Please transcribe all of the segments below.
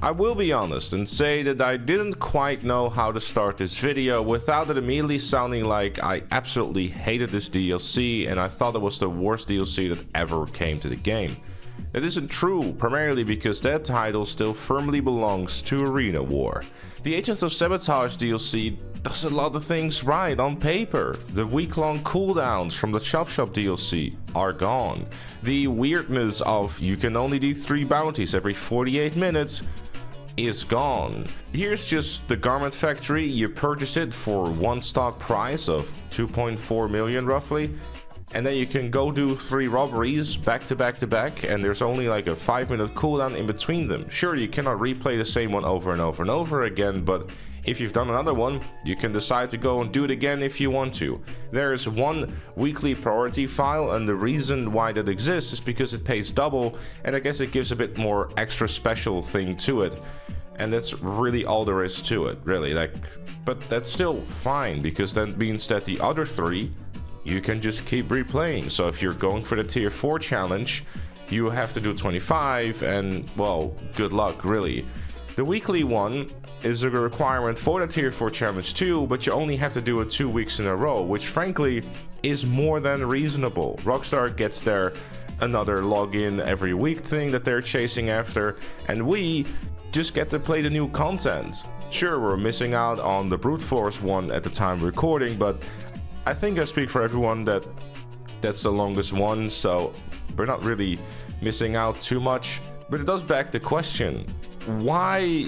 I will be honest and say that I didn't quite know how to start this video without it immediately sounding like I absolutely hated this DLC and I thought it was the worst DLC that ever came to the game. That isn't true, primarily because that title still firmly belongs to Arena War. The Agents of Sabotage DLC does a lot of things right on paper. The week-long cooldowns from the Chop Shop DLC are gone. The weirdness of you can only do 3 bounties every 48 minutes is gone. Here's just the garment factory. You purchase it for one stock price of 2.4 million roughly. And then you can go do 3 robberies back to back to back, and there's only like a 5-minute cooldown in between them. Sure, you cannot replay the same one over and over and over again, but if you've done another one, you can decide to go and do it again if you want to. There is one weekly priority file, and the reason why that exists is because it pays double, and I guess it gives a bit more extra special thing to it. And that's really all there is to it, really. But that's still fine, because that means that the other 3 you can just keep replaying. So if you're going for the tier 4 challenge, you have to do 25, and well, good luck, really. The weekly one is a requirement for the tier 4 challenge too, but you only have to do it 2 weeks in a row, which frankly is more than reasonable. Rockstar gets their another login every week thing that they're chasing after, and we just get to play the new content. Sure, we're missing out on the brute force one at the time of recording, but I think I speak for everyone that that's the longest one, so we're not really missing out too much. But it does beg the question, why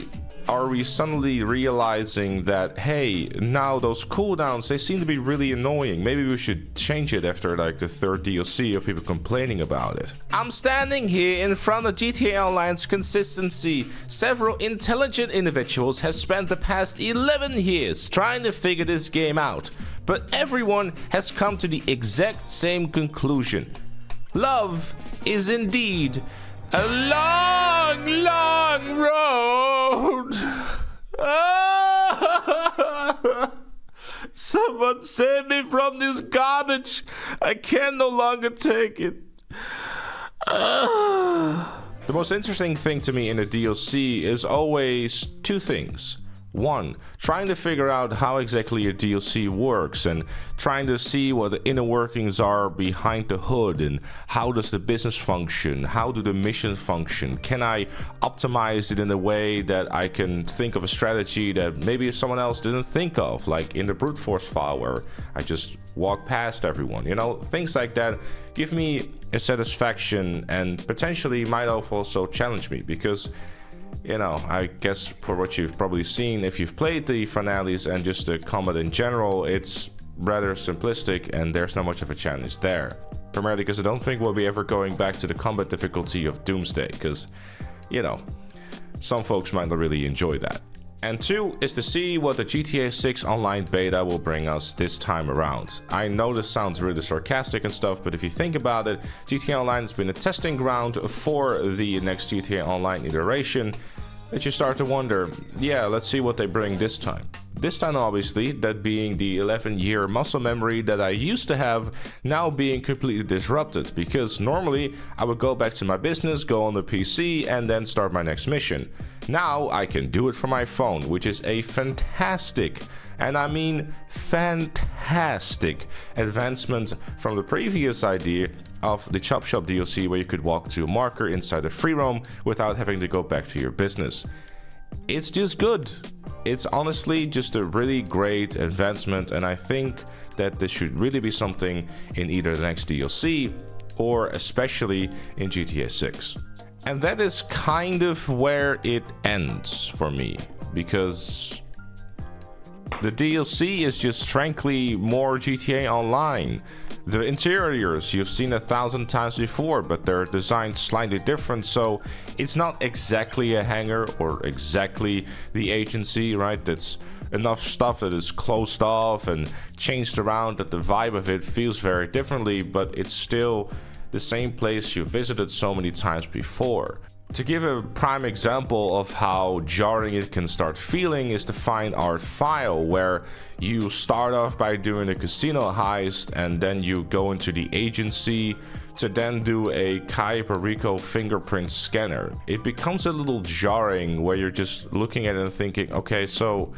are we suddenly realizing that, hey, now those cooldowns, they seem to be really annoying. Maybe we should change it after like the 3rd DLC of people complaining about it. I'm standing here in front of GTA Online's consistency. Several intelligent individuals have spent the past 11 years trying to figure this game out, but everyone has come to the exact same conclusion. Love is indeed a long, long road. Someone save me from this garbage. I can no longer take it. The most interesting thing to me in the DLC is always 2 things. 1, trying to figure out how exactly a DLC works and trying to see what the inner workings are behind the hood, and how does the business function, how do the missions function, can I optimize it in a way that I can think of a strategy that maybe someone else didn't think of, like in the brute force file where I just walk past everyone, you know, things like that give me a satisfaction and potentially might also challenge me, because you know, I guess for what you've probably seen, if you've played the finales and just the combat in general, it's rather simplistic and there's not much of a challenge there. Primarily because I don't think we'll be ever going back to the combat difficulty of Doomsday, because, you know, some folks might not really enjoy that. And 2 is to see what the GTA 6 online beta will bring us this time around. I know this sounds really sarcastic and stuff, but if you think about it, GTA Online has been a testing ground for the next GTA Online iteration, that you start to wonder, yeah, let's see what they bring this time. This time, obviously, that being the 11-year muscle memory that I used to have now being completely disrupted, because normally I would go back to my business, go on the PC, and then start my next mission. Now I can do it from my phone, which is a fantastic, and I mean fantastic, advancement from the previous idea of the Chop Shop DLC, where you could walk to a marker inside the free roam without having to go back to your business. It's just good. It's honestly just a really great advancement, and I think that this should really be something in either the next DLC or especially in GTA 6. And that is kind of where it ends for me, because the DLC is just frankly more GTA Online. The interiors you've seen 1,000 times before, but they're designed slightly different, so it's not exactly a hangar or exactly the agency, right? That's enough stuff that is closed off and changed around that the vibe of it feels very differently, but it's still the same place you visited so many times before. To give a prime example of how jarring it can start feeling is the fine art file, where you start off by doing a casino heist and then you go into the agency to then do a Kai Perico fingerprint scanner. It becomes a little jarring where you're just looking at it and thinking, okay, so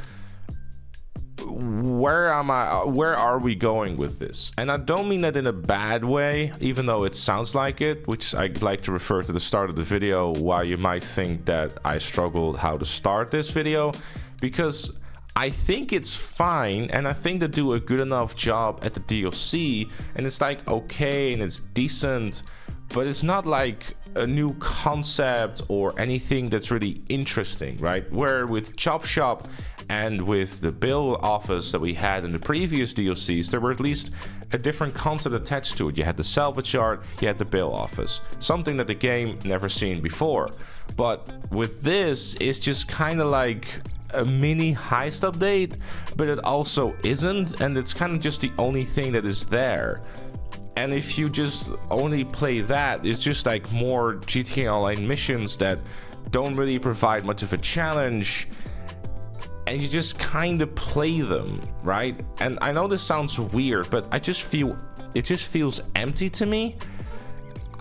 where are we going with this? And I don't mean that in a bad way, even though it sounds like it, which I'd like to refer to the start of the video, why you might think that I struggled how to start this video, because I think it's fine, and I think they do a good enough job at the DLC, and it's like okay and it's decent, but it's not like a new concept or anything that's really interesting, right? Where with Chop Shop and with the bill office that we had in the previous DLCs, there were at least a different concept attached to it. You had the salvage yard, you had the bill office, something that the game never seen before. But with this, it's just kind of like a mini heist update, but it also isn't, and it's kind of just the only thing that is there. And if you just only play that, it's just like more GTA Online missions that don't really provide much of a challenge, and you just kind of play them, right? And I know this sounds weird, but I just feel it just feels empty to me.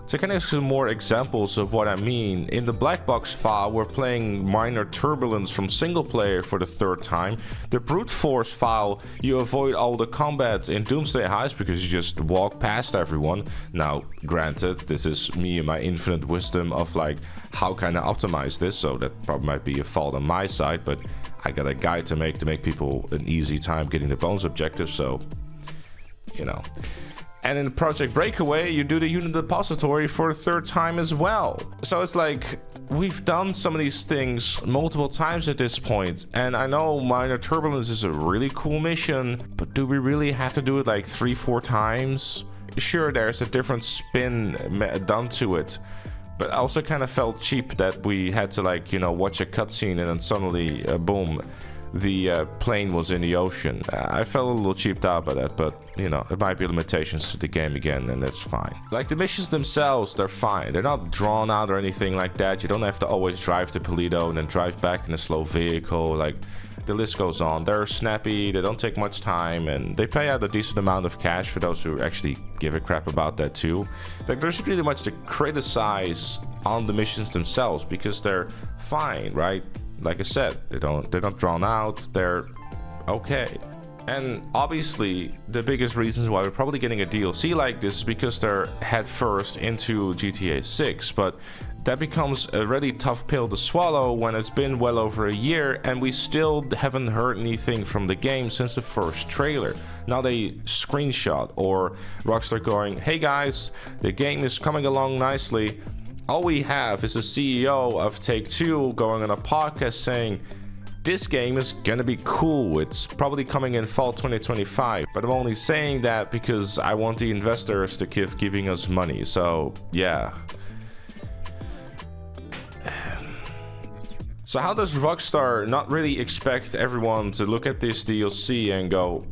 So kind of some more examples of what I mean. In the black box file, we're playing Minor Turbulence from single player for the third time. The brute force file, you avoid all the combat in Doomsday Heist because you just walk past everyone. Now, granted, this is me and my infinite wisdom of like, how can I optimize this? So that probably might be a fault on my side, but I got a guide to make people an easy time getting the bonus objective, so, you know. And in Project Breakaway, you do the unit depository for the third time as well. So it's like, we've done some of these things multiple times at this point. And I know Minor Turbulence is a really cool mission, but do we really have to do it like 3-4 times? Sure, there's a different spin done to it, but I also kind of felt cheap that we had to like, you know, watch a cutscene and then suddenly, boom, the plane was in the ocean. I felt a little cheaped out by that, but you know, it might be limitations to the game again, and that's fine. Like the missions themselves, they're fine. They're not drawn out or anything like that. You don't have to always drive to Toledo and then drive back in a slow vehicle. Like the list goes on. They're snappy, they don't take much time, and they pay out a decent amount of cash for those who actually give a crap about that too. Like there's really much to criticize on the missions themselves because they're fine, right? Like I said, they're not drawn out, they're okay. And obviously, the biggest reasons why we're probably getting a DLC like this is because they're head first into GTA 6, but that becomes a really tough pill to swallow when it's been well over a year and we still haven't heard anything from the game since the first trailer. Not a screenshot or Rockstar going, hey guys, the game is coming along nicely. All we have is the CEO of Take-Two going on a podcast saying, this game is gonna be cool, it's probably coming in fall 2025, but I'm only saying that because I want the investors to keep giving us money, so yeah. So how does Rockstar not really expect everyone to look at this DLC and go,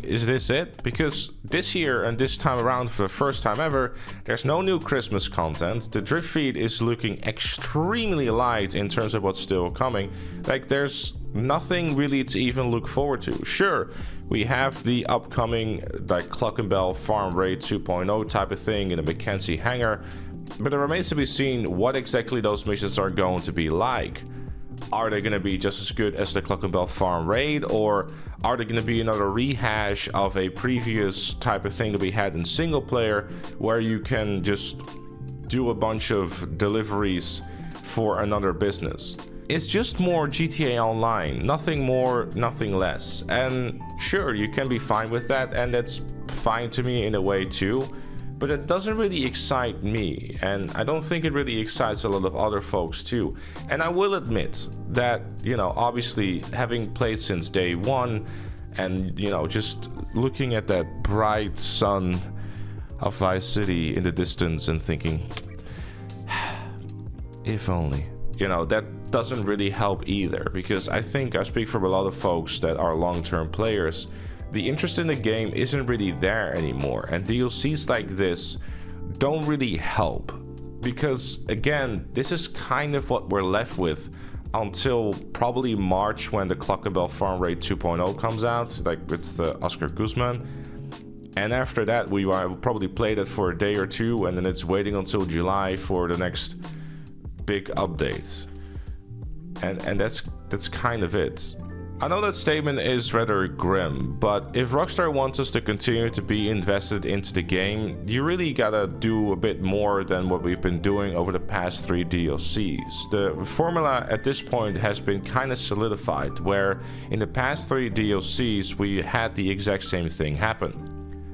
is this it? Because this year and this time around, for the first time ever, there's no new Christmas content. The drip feed is looking extremely light in terms of what's still coming. Like there's nothing really to even look forward to. Sure, we have the upcoming like Clock and Bell Farm Raid 2.0 type of thing in a Mackenzie hangar, but it remains to be seen what exactly those missions are going to be like. Are they going to be just as good as the Clock and Bell Farm Raid, or are they going to be another rehash of a previous type of thing that we had in single player where you can just do a bunch of deliveries for another business? It's just more GTA Online, nothing more, nothing less. And sure, you can be fine with that, and that's fine to me in a way too. But it doesn't really excite me, and I don't think it really excites a lot of other folks too. And I will admit that, you know, obviously having played since day one and, you know, just looking at that bright sun of Vice City in the distance and thinking, if only, you know, that doesn't really help either, because I think I speak for a lot of folks that are long-term players. The interest in the game isn't really there anymore, and DLCs like this don't really help, because again, this is kind of what we're left with until probably March when the Clock and Bell Farm Raid 2.0 comes out, like with Oscar Guzman. And after that, we will probably play that for a day or two, and then it's waiting until July for the next big update. And that's kind of it. I know that statement is rather grim, but if Rockstar wants us to continue to be invested into the game, you really gotta do a bit more than what we've been doing over the past 3 DLCs. The formula at this point has been kind of solidified, where in the past 3 DLCs we had the exact same thing happen.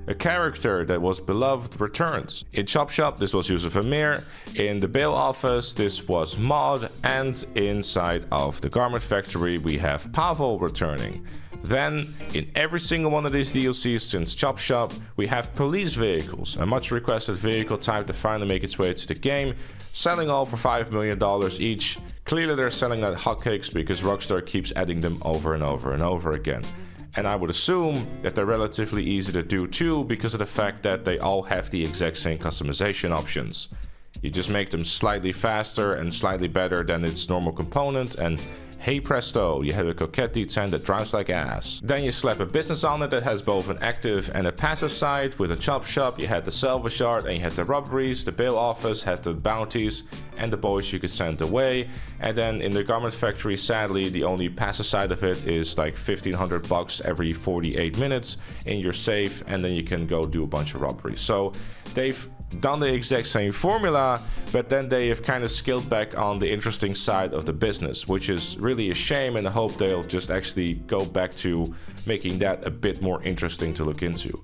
A character that was beloved returns. In Chop Shop, this was Yusuf Amir. In the Bail Office, this was Maud. And inside of the Garment Factory, we have Pavel returning. Then, in every single one of these DLCs since Chop Shop, we have police vehicles, a much requested vehicle type to finally make its way to the game, selling all for $5 million each. Clearly they're selling like hotcakes because Rockstar keeps adding them over and over and over again. And I would assume that they're relatively easy to do too, because of the fact that they all have the exact same customization options. You just make them slightly faster and slightly better than its normal component, and hey presto, you have a coquette Gtamen that drives like ass. Then you slap a business on it that has both an active and a passive side. With a Chop Shop, you had the salvage yard and you had the robberies. The Bail Office had the bounties and the boys you could send away. And then in the Garment Factory, sadly, the only passive side of it is like $1,500 every 48 minutes in your safe, and then you can go do a bunch of robberies. So they've done the exact same formula, but then they have kind of scaled back on the interesting side of the business, which is really a shame, and I hope they'll just actually go back to making that a bit more interesting to look into.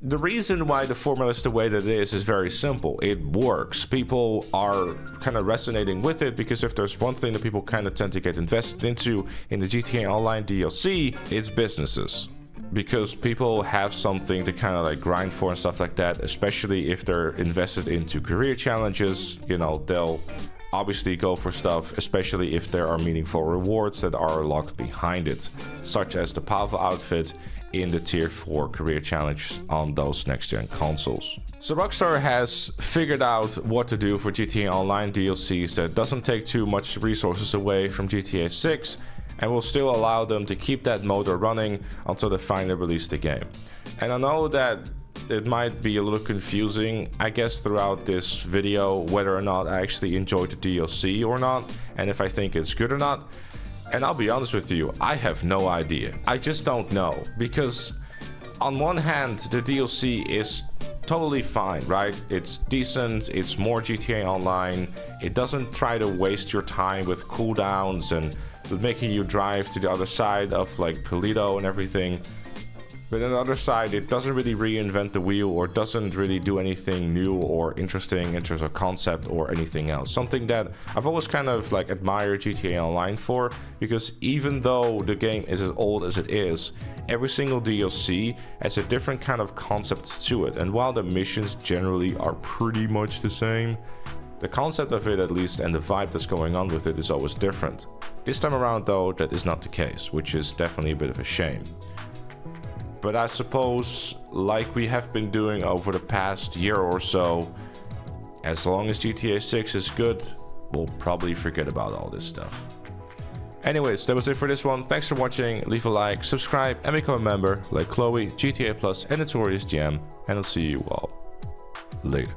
The reason why the formula is the way that it is very simple. It works. People are kind of resonating with it, because if there's one thing that people kind of tend to get invested into in the GTA Online DLC, it's businesses. Because people have something to kind of like grind for and stuff like that, especially if they're invested into career challenges. You know, they'll obviously go for stuff, especially if there are meaningful rewards that are locked behind it, such as the Pavel outfit in the tier 4 career challenge on those next gen consoles. So Rockstar has figured out what to do for GTA Online DLCs that doesn't take too much resources away from GTA 6, and will still allow them to keep that motor running until they finally release the game. And I know that it might be a little confusing, I guess, throughout this video, whether or not I actually enjoyed the DLC or not, and if I think it's good or not. And I'll be honest with you, I have no idea. I just don't know, because on one hand, the DLC is totally fine, right? It's decent, it's more GTA Online, it doesn't try to waste your time with cooldowns and making you drive to the other side of like Polito and everything. But on the other side, it doesn't really reinvent the wheel, or doesn't really do anything new or interesting in terms of concept or anything else. Something that I've always kind of like admired GTA Online for, because even though the game is as old as it is, every single DLC has a different kind of concept to it. And while the missions generally are pretty much the same, the concept of it at least, and the vibe that's going on with it, is always different. This time around though, that is not the case, which is definitely a bit of a shame. But I suppose, like we have been doing over the past year or so, as long as GTA 6 is good, we'll probably forget about all this stuff. Anyways, that was it for this one. Thanks for watching. Leave a like, subscribe, and become a member like Chloe, GTA Plus, and Notorious GM. And I'll see you all later.